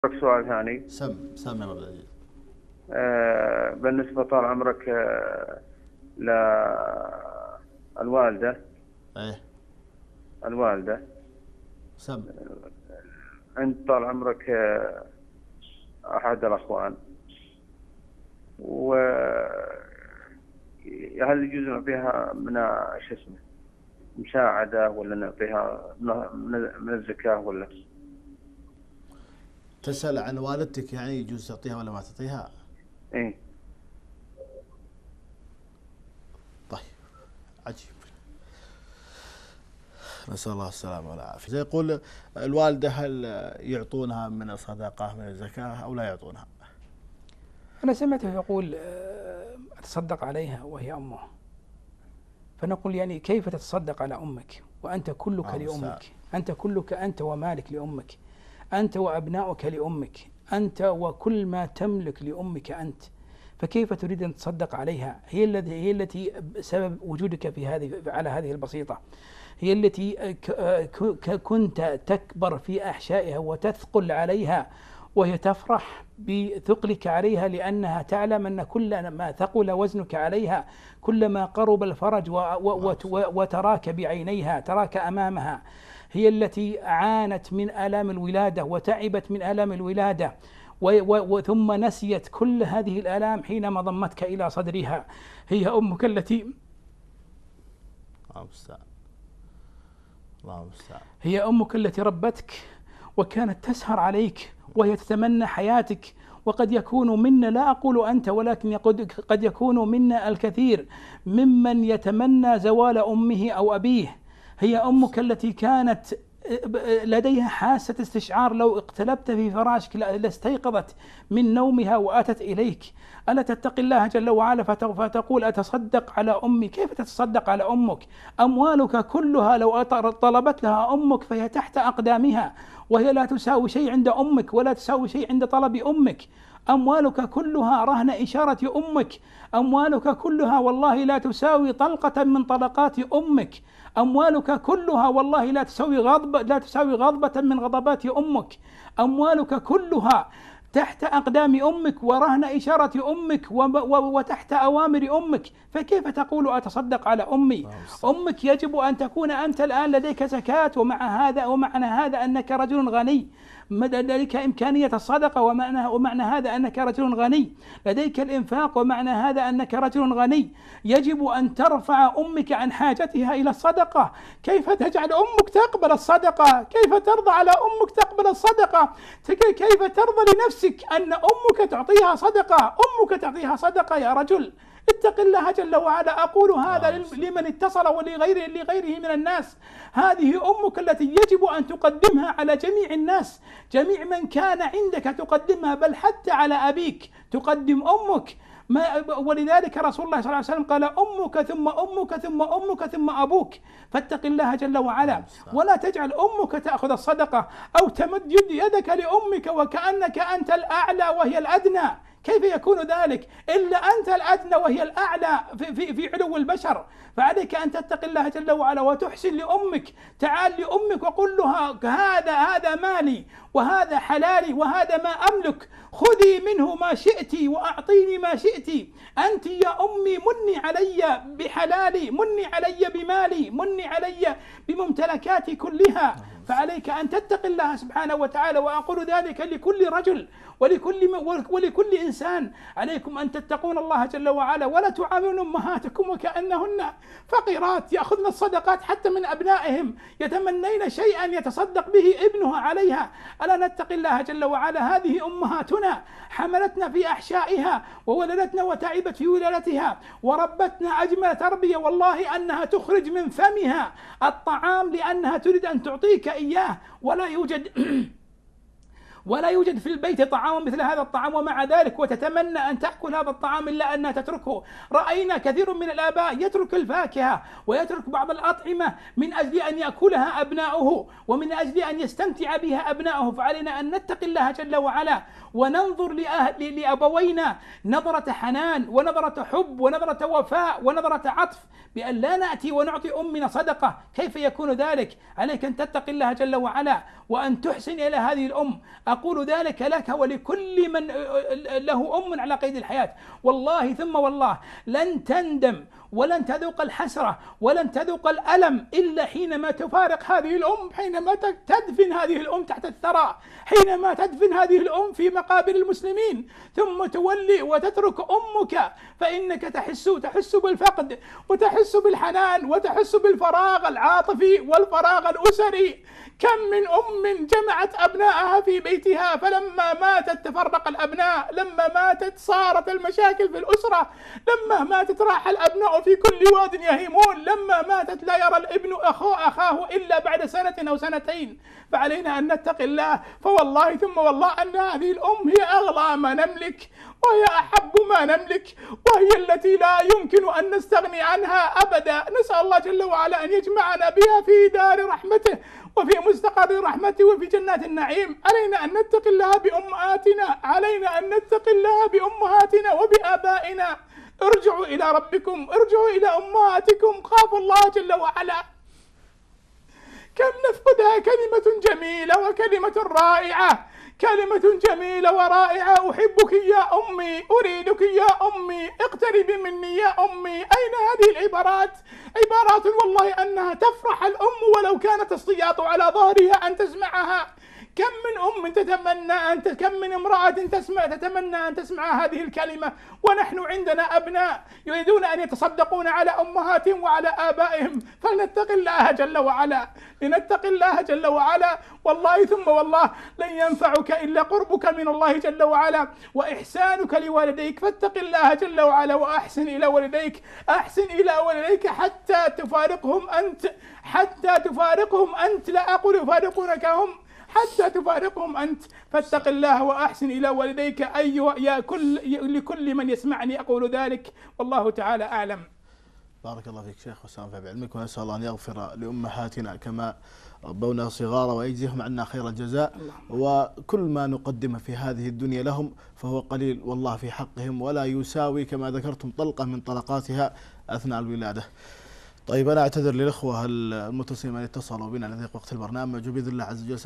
سؤال ثاني. سم يا مولاي. بالنسبة طال عمرك للوالدة. ايه. الوالدة. سم. عند طال عمرك أحد الأخوان، وهل يجوز نعطيها من شو اسمه مساعدة، ولا نعطيها من الزكاة ولا؟ تسأل عن والدتك، يعني يجوز تعطيها ولا ما تعطيها؟ إيه. طيب، عجيب. نسأل الله السلامة والعافية. يقول الوالدة هل يعطونها من الصدقة من الزكاة أو لا يعطونها؟ أنا سمعته يقول أتصدق عليها وهي أمه، فنقول يعني كيف تتصدق على أمك وأنت كلك لأمك؟ أنت كلك، أنت ومالك لأمك، أنت وأبناؤك لأمك، أنت وكل ما تملك لأمك أنت، فكيف تريد أن تصدق عليها؟ هي التي سبب وجودك في هذه، على هذه البسيطة، هي التي كنت تكبر في أحشائها وتثقل عليها، وهي تفرح بثقلك عليها لأنها تعلم أن كل ما ثقل وزنك عليها كلما قرب الفرج وتراك بعينيها، تراك أمامها. هي التي عانت من آلام الولادة وتعبت من آلام الولادة، ثم نسيت كل هذه الآلام حينما ضمتك إلى صدرها. هي أمك التي هي أمك التي ربتك وكانت تسهر عليك وهي تتمنى حياتك. وقد يكون منا، لا أقول أنت، ولكن قد يكون منا الكثير ممن يتمنى زوال أمه أو أبيه. هي أمك التي كانت لديها حاسة استشعار، لو اقتلبت في فراشك لاستيقظت من نومها وأتت إليك. ألا تتقي الله جل وعلا فتقول أتصدق على أمي؟ كيف تتصدق على أمك؟ أموالك كلها لو طلبت لها أمك فهي تحت أقدامها، وهي لا تساوي شيء عند أمك ولا تساوي شيء عند طلب أمك. أموالك كلها رهن إشارة أمك، أموالك كلها والله لا تساوي طلقة من طلقات أمك، أموالك كلها والله لا تساوي غضبة من غضبات أمك، أموالك كلها تحت أقدام أمك ورهن إشارة أمك وتحت أوامر أمك، فكيف تقول أتصدق على أمي؟ أمك يجب أن تكون أنت الآن لديك زكاة، ومعنى هذا أنك رجل غني، لديك إمكانية الصدقة، ومعنى هذا أنك رجل غني، لديك الإنفاق، ومعنى هذا أنك رجل غني. يجب أن ترفع أمك عن حاجتها إلى الصدقة. كيف تجعل أمك تقبل الصدقة؟ كيف ترضى على أمك تقبل الصدقة؟ كيف ترضى لنفسك أن أمك تعطيها صدقة؟ أمك تعطيها صدقة يا رجل، اتق الله جل وعلا. أقول هذا لمن اتصل ولغيره من الناس. هذه أمك التي يجب أن تقدمها على جميع الناس، جميع من كان عندك تقدمها، بل حتى على أبيك تقدم أمك. ولذلك رسول الله صلى الله عليه وسلم قال أمك ثم أمك ثم أمك ثم أبوك. فاتق الله جل وعلا، ولا تجعل أمك تأخذ الصدقة أو تمد يدك لأمك وكأنك أنت الأعلى وهي الأدنى. كيف يكون ذلك؟ إلا أنت الأدنى وهي الأعلى في علو البشر. فعليك أن تتقي الله جل وعلا وتحسن لأمك. تعال لأمك وقل لها هذا مالي وهذا حلالي وهذا ما أملك، خذي منه ما شئت وأعطيني ما شئت. أنت يا أمي مني علي بحلالي، مني علي بمالي، مني علي بممتلكاتي كلها. فعليك أن تتقي الله سبحانه وتعالى. وأقول ذلك لكل رجل ولكل إنسان. عليكم أن تتقون الله جل وعلا، ولا تعاملون أمهاتكم وكأنهن فقيرات يأخذن الصدقات حتى من أبنائهم، يتمنين شيئا يتصدق به ابنها عليها. ألا نتقي الله جل وعلا؟ هذه أمهاتنا حملتنا في أحشائها وولدتنا وتعبت في ولادتها وربتنا أجمل تربية، والله أنها تخرج من فمها الطعام لأنها تريد أن تعطيك إياه، ولا يوجد في البيت طعام مثل هذا الطعام، ومع ذلك وتتمنى أن تأكل هذا الطعام إلا أنها تتركه. رأينا كثير من الآباء يترك الفاكهة ويترك بعض الأطعمة من أجل أن يأكلها أبناؤه ومن أجل أن يستمتع بها أبناؤه. فعلينا أن نتقي الله جل وعلا وننظر لأبوينا نظرة حنان ونظرة حب ونظرة وفاء ونظرة عطف، بأن لا نأتي ونعطي أمنا صدقة. كيف يكون ذلك؟ عليك أن تتقي الله جل وعلا وأن تحسن إلى هذه الأم. أقول ذلك لك ولكل من له أم على قيد الحياة. والله ثم والله لن تندم ولن تذوق الحسرة ولن تذوق الألم إلا حينما تفارق هذه الأم، حينما تدفن هذه الأم تحت الثرى، حينما تدفن هذه الأم في مقابر المسلمين، ثم تولي وتترك أمك، فإنك تحس بالفقد وتحس بالحنان وتحس بالفراغ العاطفي والفراغ الأسري. كم من أم جمعت أبنائها في بيتها، فلما ماتت تفرق الأبناء، لما ماتت صارت المشاكل في الأسرة، لما ماتت راح الأبناء في كل واد يهيمون، لما ماتت لا يرى الابن أخاه إلا بعد سنة أو سنتين. فعلينا أن نتقي الله، فوالله ثم والله أن هذه الأم هي أغلى ما نملك وهي أحب ما نملك، وهي التي لا يمكن أن نستغني عنها أبدا. نسأل الله جل وعلا أن يجمعنا بها في دار رحمته وفي مستقر رحمته وفي جنات النعيم. علينا أن نتقي الله بأمهاتنا، علينا أن نتقي الله بأمهاتنا وبآبائنا. ارجعوا إلى ربكم، ارجعوا إلى أمهاتكم، خافوا الله جل وعلا. كم نفقدها كلمة جميلة وكلمة رائعة، كلمة جميلة ورائعة: أحبك يا أمي، أريدك يا أمي، اقتربي مني يا أمي. أين هذه العبارات؟ عبارات والله أنها تفرح الأم ولو كانت السياط على ظهرها أن تسمعها. كم من أم تتمنى كم من امرأة تتمنى أن تسمع هذه الكلمة، ونحن عندنا أبناء يريدون أن يتصدقون على أمهاتهم وعلى آبائهم. فلنتق الله جل وعلا، لنتق الله جل وعلا. والله ثم والله لن ينفعك إلا قربك من الله جل وعلا وإحسانك لوالديك. فاتق الله جل وعلا وأحسن إلى والديك، أحسن إلى والديك حتى تفارقهم أنت، حتى تفارقهم أنت، لا أقول يفارقونك هم، حتى تفارقهم أنت. فاتق الله وأحسن إلى والديك أيها لكل من يسمعني أقول ذلك، والله تعالى أعلم. بارك الله فيك شيخ وسام في بعلمك، ونسأل الله أن يغفر لأمهاتنا كما ربونا صغارا ويجزيهم عنا خير الجزاء. وكل ما نقدمه في هذه الدنيا لهم فهو قليل والله في حقهم، ولا يساوي كما ذكرتم طلقة من طلقاتها أثناء الولادة. طيب أنا أعتذر للأخوة المتصلين من اتصلوا بنا لضيق وقت البرنامج، وبإذن الله عز وجل